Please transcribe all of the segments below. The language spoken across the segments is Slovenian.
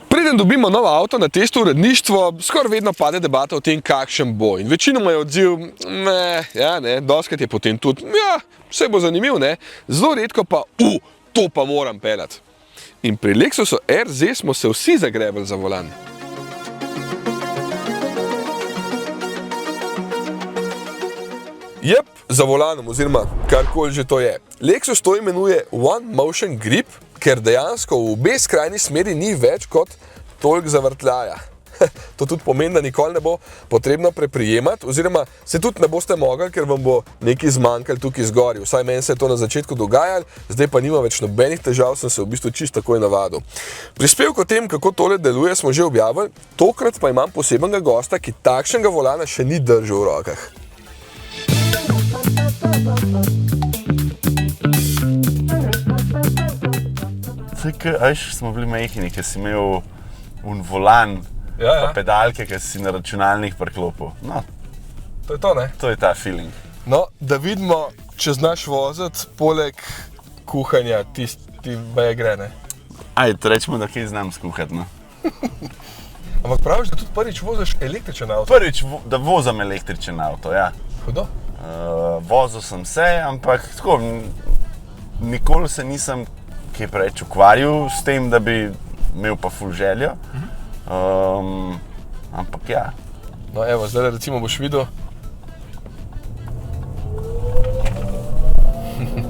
Preden dobimo nov avto na testu uredništvo, skoraj vedno pade debata o tem, kakšen bo. In večinoma je odziv, doskrat je potem tudi, vse bo zanimiv, ne? Zelo redko pa, to pa moram peljati. In pri Lexusu RZ smo se vsi zagrebali za volan. Jep, za volanom, oziroma karkoli že to je. Lexus to imenuje One Motion Grip, ker dejansko v obe skrajni smeri ni več kot toliko zavrtljaja. To tudi pomeni, da nikoli ne bo potrebno preprijemati, oziroma se tudi ne boste mogli, ker vam bo nekaj zmanjkali tukaj zgori. Vsaj meni se je to na začetku dogajalo, zdaj pa nima več nobenih težav, sem se v bistvu čisto takoj navadil. Prispevek o tem, kako tole deluje, smo že objavili, tokrat pa imam posebnega gosta, ki takšnega volana še ni držal v rokah. Smo bili majhni, ker si imel volan, pa pedalke, ker si na računalnik priklopil. No, to je to, ne? To je ta feeling. No, da vidimo, če znaš voziti, poleg kuhanja, ti baje gre, ne? Rečemo, da kaj znam skuhati, no. Ampak praviš, da tudi prvič voziš električen avto? Prvič, da vozim električen avto, ja. Hudo? Vozil sem se, ampak tako, nikoli se nisem kaj preveč ukvarjal s tem, da bi imel pa ful željo. Ampak ja. No evo, zdaj recimo boš videl.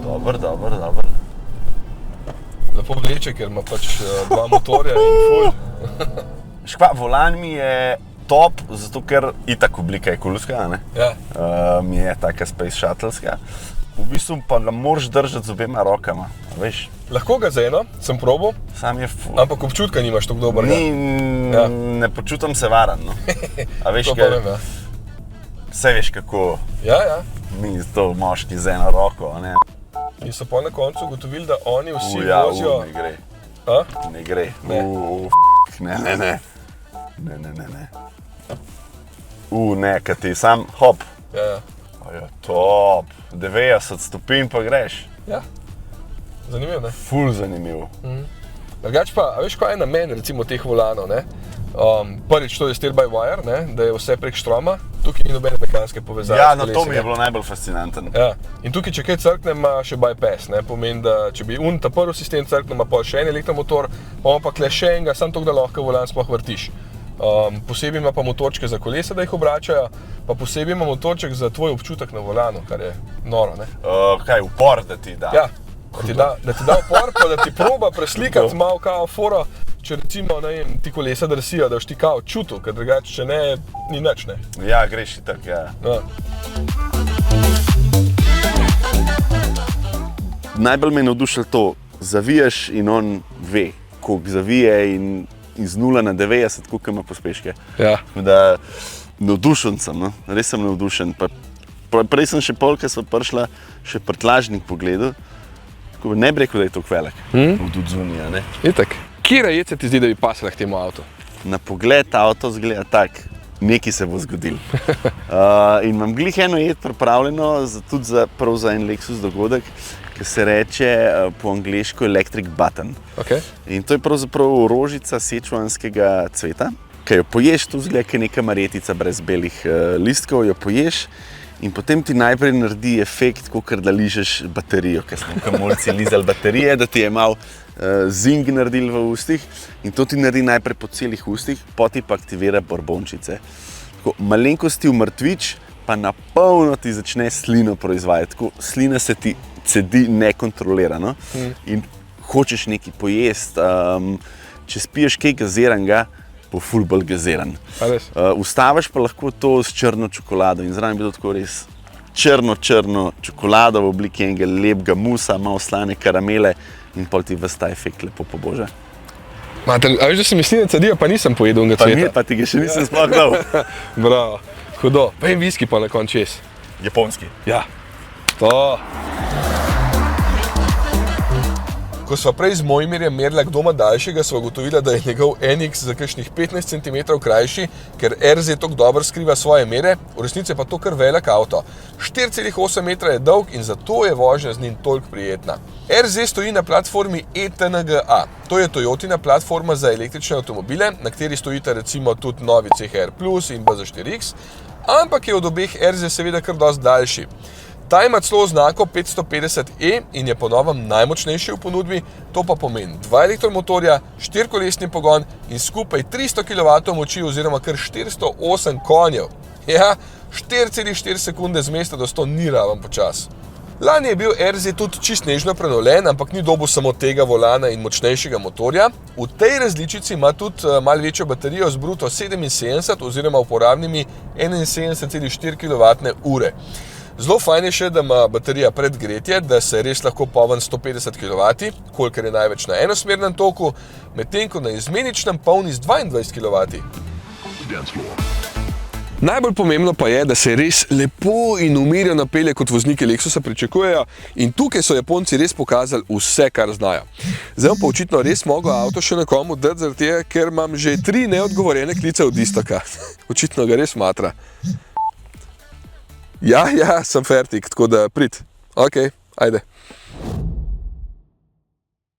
Dober. Lepo vleče, ker ima pač dva motorja in ful. Škva, volan mi je top, zato ker itak oblika je kulska, ne? Ja. Mi je taka space shuttle-ska. V bistvu pa ga moraš držati z obema rokama, veš? Lahko ga z eno, sem probal, sam je ful. ampak občutka nimaš tako dobrega. Ne počutim se varen, no. A veš, To pa vem, ja. Vse veš kako Ja. mi to moški z eno roko, ne? In so pa na koncu ugotovili, da oni vsi vozijo... Ne gre. A? Ne gre. Ne. Ne, kad ti sam hop. Ja. Top. 90 stopinj pa greš. Ja. Zanimivo, ne? Ful zanimivo. Drugač pa, a veš, kaj je namen recimo teh volanov, ne? Prvič, to je steer-by-wire, ne? Da je vse prek štroma, tukaj ni nobene mehanske povezave. Ja, no to mi je bilo najbolj fascinanten. Ja, in tukaj, če kaj crkne, ima še bypass, ne? Pomeni, da če bi ta prvi sistem crkne, ima pa še en elektromotor, pa kle še enega, samo toliko, da lahko volan sploh vrtiš. Posebej ima pa motorčke za kolesa, da jih obračajo, pa posebej ima motorček za tvoj občutek na volanu, kar je noro, ne? Kaj, upor da ti da? Ja, da ti da upor, pa da ti proba preslikati malo kao foro, če recimo, ne vem, ti kolesa drsijo, da boš ti kao čutil, ker drugače, če ne, ni nič, ne? Ja, greš itak, ja. Najbolj me je navdušilo to, zaviješ in on ve, koliko zavije in iz 0 na 90, koliko ima pospeške. Ja. Da, navdušen sem, no? Res sem navdušen. Prej sem še polka sva prišla še prtljažnik pogledal, tako ne bi rekel, da je to velik. Od odzunija, ne? Itak. Kjera jed se ti zdi, da bi pasala k temu avtu? Na pogled avto zgleda tak, nekaj se bo zgodil. In imam glih eno jed pripravljeno, tudi prav za en Lexus dogodek, ki se reče po angleško Electric Button. Okay. In to je pravzaprav rožica sečuanskega cveta, ki jo poješ, tu zgleda, ki je neka marjetica brez belih listkov, jo poješ in potem ti najprej naredi efekt, kakor da ližeš baterijo, ker smo kamolci lizali baterije, da ti je malo zing naredil v ustih in to ti naredi najprej po celih ustih, potem pa aktivira borbončice. Tako, malenkosti v mrtvič, pa na polno ti začne slino proizvajati, tako slina se ti cedi nekontrolirano in hočeš nekaj pojesti, če spiješ kaj gaziranega, bo ful bolj gaziran. Ustaviš pa lahko to s črno čokolado in zraven bi to tako res črno čokolado v obliki enega lepega musa, malo slane karamele in pol ti ves ta efekt lepo poboža. A veš, da se mi sline cedijo, pa nisem pojedel onega cveta. Pa ti ga še nisem sploh dal. Bravo, hudo. Pa en viski pa na koncu čez. Japonski. Ja. To. Ko sva prej z Mojmirjem merila, kdo ima daljšega, sva ugotovila, da je njegov NX za kakšnih 15 cm krajši, ker RZ tako dobro skriva svoje mere, v resnici pa to kar velik avto. 4,8 metra je dolg in zato je vožnja z njim toliko prijetna. RZ stoji na platformi ETNGA. To je Toyotina platforma za električne avtomobile, na kateri stojita recimo tudi novi CHR Plus in BZ4X, ampak je od obeh RZ seveda kar dosti daljši. Ta ima celo oznako 550E in je po novem najmočnejši v ponudbi, to pa pomeni 2 elektromotorja, 4-kolesni pogon in skupaj 300 kW moči oziroma kar 408 konjev. Ja, 4,4 sekunde z mesta do 100 ni raven počas. Lani je bil RZ tudi čist nežno prenovljen, ampak ni dobil samo tega volana in močnejšega motorja. V tej različici ima tudi malo večjo baterijo z bruto 77 oziroma uporabnimi 71,4 kWh. Zelo fajn je še, da ima baterija predgretje, da se res lahko polni 150 kW, kolikor je največ na enosmernem toku, medtem ko na izmeničnem polni z 22 kW. Najbolj pomembno pa je, da se res lepo in umirjeno pelje, kot vozniki Lexusa pričakujejo, in tukaj so Japonci res pokazali vse, kar znajo. Zdaj pa očitno res mogel avto še nekomu dati zaradi tega, ker imam že 3 neodgovorjene klice od Istoka. Očitno ga res matra. Ja, sem fertik, tako da prid. Ok, ajde.